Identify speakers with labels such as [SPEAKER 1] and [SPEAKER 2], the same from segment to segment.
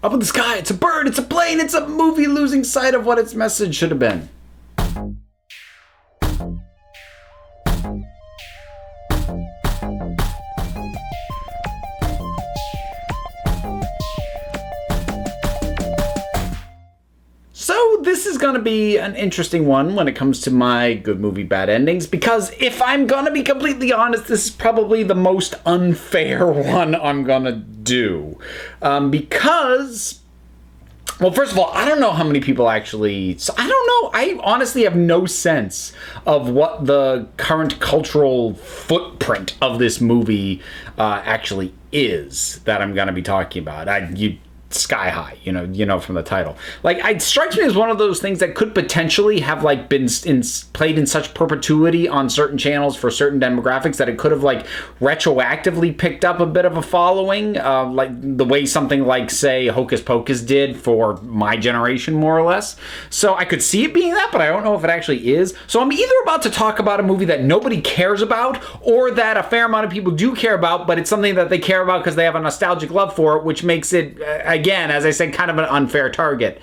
[SPEAKER 1] Up in the sky, it's a bird, it's a plane, it's a movie losing sight of what its message should have been. So this is going to be an interesting one when it comes to my good movie, bad endings, because if I'm going to be completely honest, this is probably the most unfair one I'm going to do. Because, well, first of all, I don't know how many people actually, so I don't know. I honestly have no sense of what the current cultural footprint of this movie actually is that I'm going to be talking about. Sky high, you know from the title. Like, it strikes me as one of those things that could potentially have like been played in such perpetuity on certain channels for certain demographics that it could have like retroactively picked up a bit of a following, like the way something like, say, Hocus Pocus did for my generation, more or less. So I could see it being that, but I don't know if it actually is. So I'm either about to talk about a movie that nobody cares about, or that a fair amount of people do care about, but it's something that they care about because they have a nostalgic love for it, which makes it again, as I said, kind of an unfair target.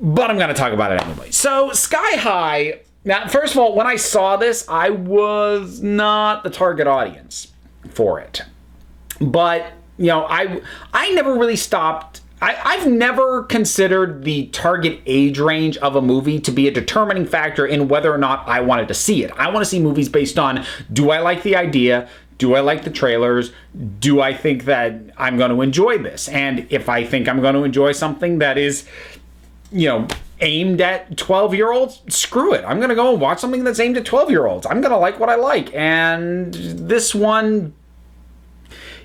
[SPEAKER 1] But I'm going to talk about it anyway. So, Sky High. Now, first of all, when I saw this, I was not the target audience for it. But, you know, I never really stopped. I've never considered the target age range of a movie to be a determining factor in whether or not I wanted to see it. I want to see movies based on, do I like the idea? Do I like the trailers? Do I think that I'm going to enjoy this? And if I think I'm going to enjoy something that is, you know, aimed at 12-year-olds, screw it. I'm going to go and watch something that's aimed at 12-year-olds. I'm going to like what I like. And this one,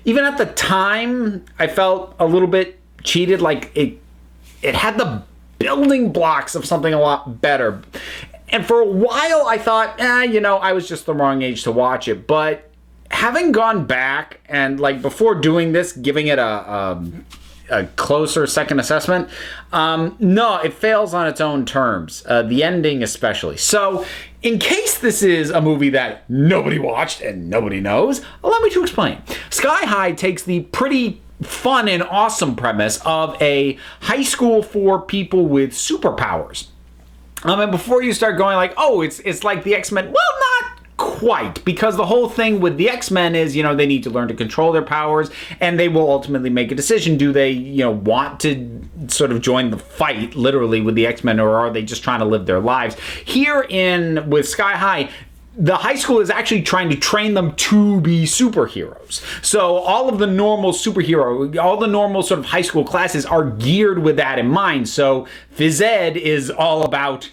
[SPEAKER 1] even at the time, I felt a little bit cheated. Like, it had the building blocks of something a lot better. And for a while, I thought, I was just the wrong age to watch it. But having gone back and, like, before doing this, giving it a closer second assessment, no, it fails on its own terms. The ending especially. So, in case this is a movie that nobody watched and nobody knows, allow me to explain. Sky High takes the pretty fun and awesome premise of a high school for people with superpowers. And before you start going like, oh, it's like the X-Men, well, not quite, because the whole thing with the X-Men is, they need to learn to control their powers, and they will ultimately make a decision. Do they, want to sort of join the fight, literally, with the X-Men, or are they just trying to live their lives? Here with Sky High, the high school is actually trying to train them to be superheroes. So all of the normal all the normal sort of high school classes are geared with that in mind. So phys ed is all about,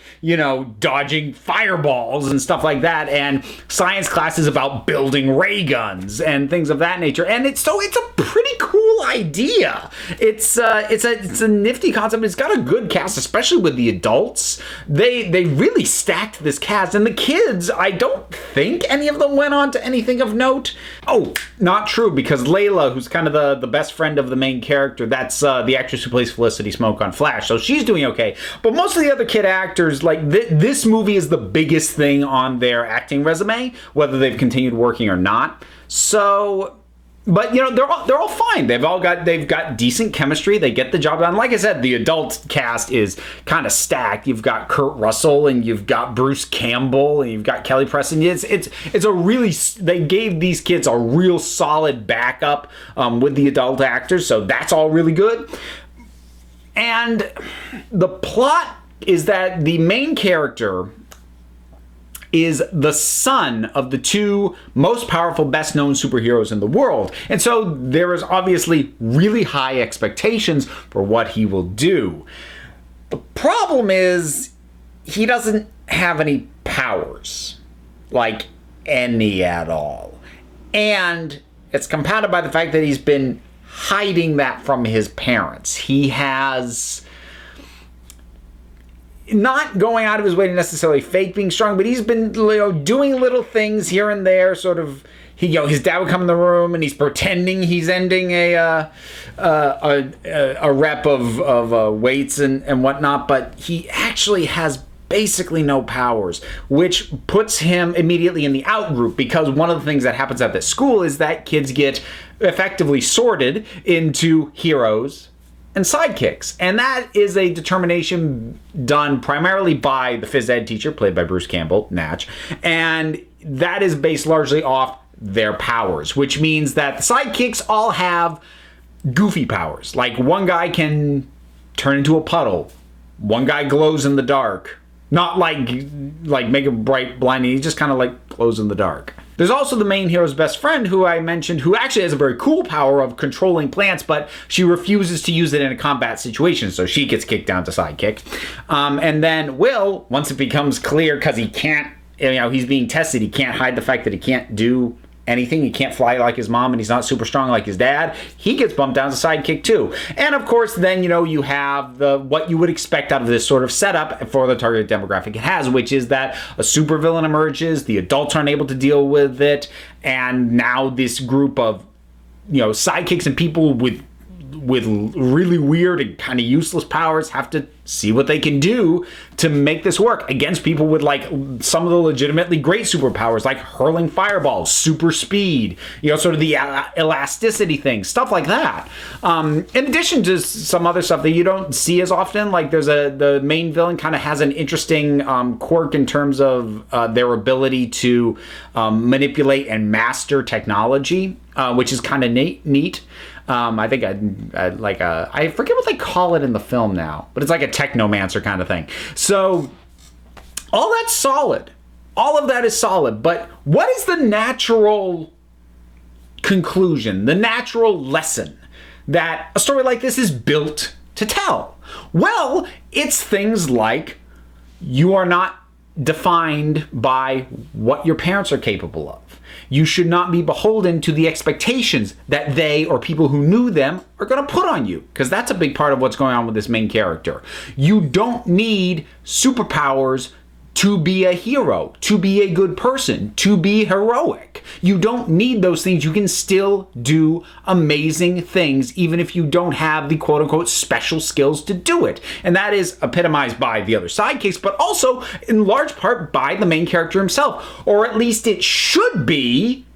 [SPEAKER 1] dodging fireballs and stuff like that. And science class is about building ray guns and things of that nature. And it's a pretty cool idea. It's a nifty concept. It's got a good cast, especially with the adults. They really stacked this cast. And the kids, I don't think any of them went on to anything of note. Oh, not true, because Layla, who's kind of the best friend of the main character, that's the actress who plays Felicity Smoke on Flash, so she's doing okay. But most of the other kid actors, like this movie is the biggest thing on their acting resume, whether they've continued working or not. So, but they're all fine. They've got decent chemistry. They get the job done. Like I said, the adult cast is kind of stacked. You've got Kurt Russell, and you've got Bruce Campbell, and you've got Kelly Preston. They gave these kids a real solid backup with the adult actors, so that's all really good. And the plot is that the main character is the son of the two most powerful, best-known superheroes in the world. And so there is obviously really high expectations for what he will do. The problem is he doesn't have any powers, like any at all. And it's compounded by the fact that he's been hiding that from his parents. He has not going out of his way to necessarily fake being strong, but he's been doing little things here and there. Sort of, his dad would come in the room and he's pretending he's ending a rep of weights and whatnot, but he actually has basically no powers, which puts him immediately in the out group, because one of the things that happens at this school is that kids get effectively sorted into heroes, and sidekicks. And that is a determination done primarily by the phys ed teacher, played by Bruce Campbell, Natch. And that is based largely off their powers, which means that the sidekicks all have goofy powers. Like one guy can turn into a puddle. One guy glows in the dark. Not like make a bright blinding. He just kind of like glows in the dark. There's also the main hero's best friend, who I mentioned, who actually has a very cool power of controlling plants, but she refuses to use it in a combat situation, so she gets kicked down to sidekick. And then Will, once it becomes clear, because he can't, he's being tested, he can't hide the fact that he can't do anything, he can't fly like his mom, and he's not super strong like his dad, he gets bumped down to sidekick too. And of course, then, you have what you would expect out of this sort of setup for the target demographic it has, which is that a supervillain emerges, the adults aren't able to deal with it, and now this group of, sidekicks and people with really weird and kind of useless powers have to see what they can do to make this work against people with like some of the legitimately great superpowers, like hurling fireballs, super speed, sort of the elasticity thing, stuff like that. In addition to some other stuff that you don't see as often, like the main villain kind of has an interesting quirk in terms of their ability to manipulate and master technology, which is kind of neat. I think I forget what they call it in the film now, but it's like a technomancer kind of thing. So all that's solid. All of that is solid. But what is the natural conclusion, the natural lesson that a story like this is built to tell? Well, it's things like you are not defined by what your parents are capable of. You should not be beholden to the expectations that they or people who knew them are going to put on you, because that's a big part of what's going on with this main character. You don't need superpowers to be a hero, to be a good person, to be heroic. You don't need those things. You can still do amazing things, even if you don't have the quote-unquote special skills to do it. And that is epitomized by the other sidekicks, but also in large part by the main character himself. Or at least it should be,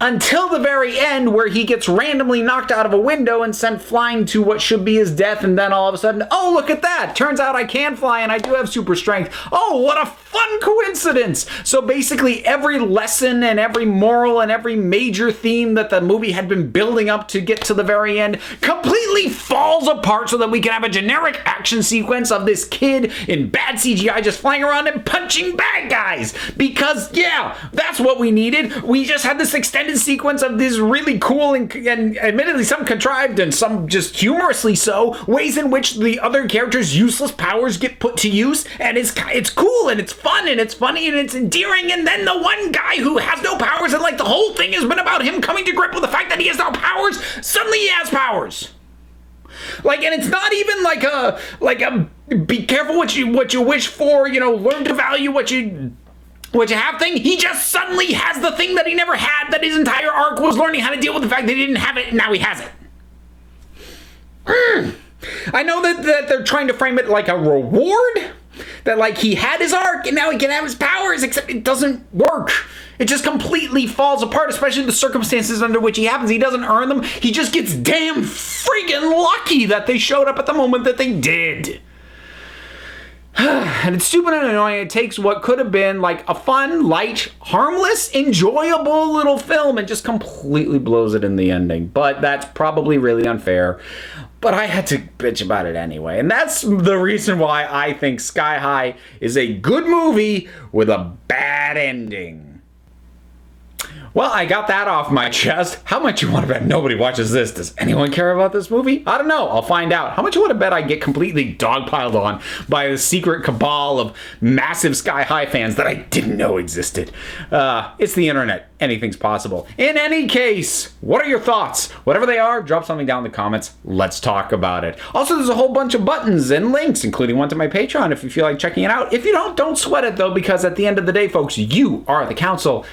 [SPEAKER 1] until the very end, where he gets randomly knocked out of a window and sent flying to what should be his death, and then all of a sudden, oh, look at that! Turns out I can fly and I do have super strength. Oh, what a fun coincidence! So basically, every lesson and every moral and every major theme that the movie had been building up to get to the very end completely falls apart so that we can have a generic action sequence of this kid in bad CGI just flying around and punching bad guys. Because, yeah, that's what we needed. We just had this extended sequence of this really cool and admittedly some contrived and some just humorously so ways in which the other characters' useless powers get put to use, and it's cool and it's fun and it's funny and it's endearing. And then the one guy who has no powers, and like the whole thing has been about him coming to grip with the fact that he has no powers, suddenly he has powers. Like, and it's not even like a be careful what you wish for, learn to value what you have thing. He just suddenly has the thing that he never had, that his entire arc was learning how to deal with the fact that he didn't have it, and now he has it. I know that they're trying to frame it like a reward, that like he had his arc and now he can have his powers, except it doesn't work. It just completely falls apart, especially the circumstances under which he happens. He doesn't earn them. He just gets damn friggin' lucky that they showed up at the moment that they did. And it's stupid and annoying. It takes what could have been like a fun, light, harmless, enjoyable little film and just completely blows it in the ending. But that's probably really unfair. But I had to bitch about it anyway. And that's the reason why I think Sky High is a good movie with a bad ending. Well, I got that off my chest. How much you want to bet nobody watches this? Does anyone care about this movie? I don't know. I'll find out. How much you want to bet I get completely dogpiled on by a secret cabal of massive Sky High fans that I didn't know existed? It's the internet. Anything's possible. In any case, what are your thoughts? Whatever they are, drop something down in the comments. Let's talk about it. Also, there's a whole bunch of buttons and links, including one to my Patreon if you feel like checking it out. If you don't sweat it, though, because at the end of the day, folks, you are the council.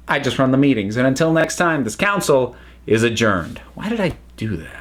[SPEAKER 1] I just run the meetings. And until next time, this council is adjourned. Why did I do that?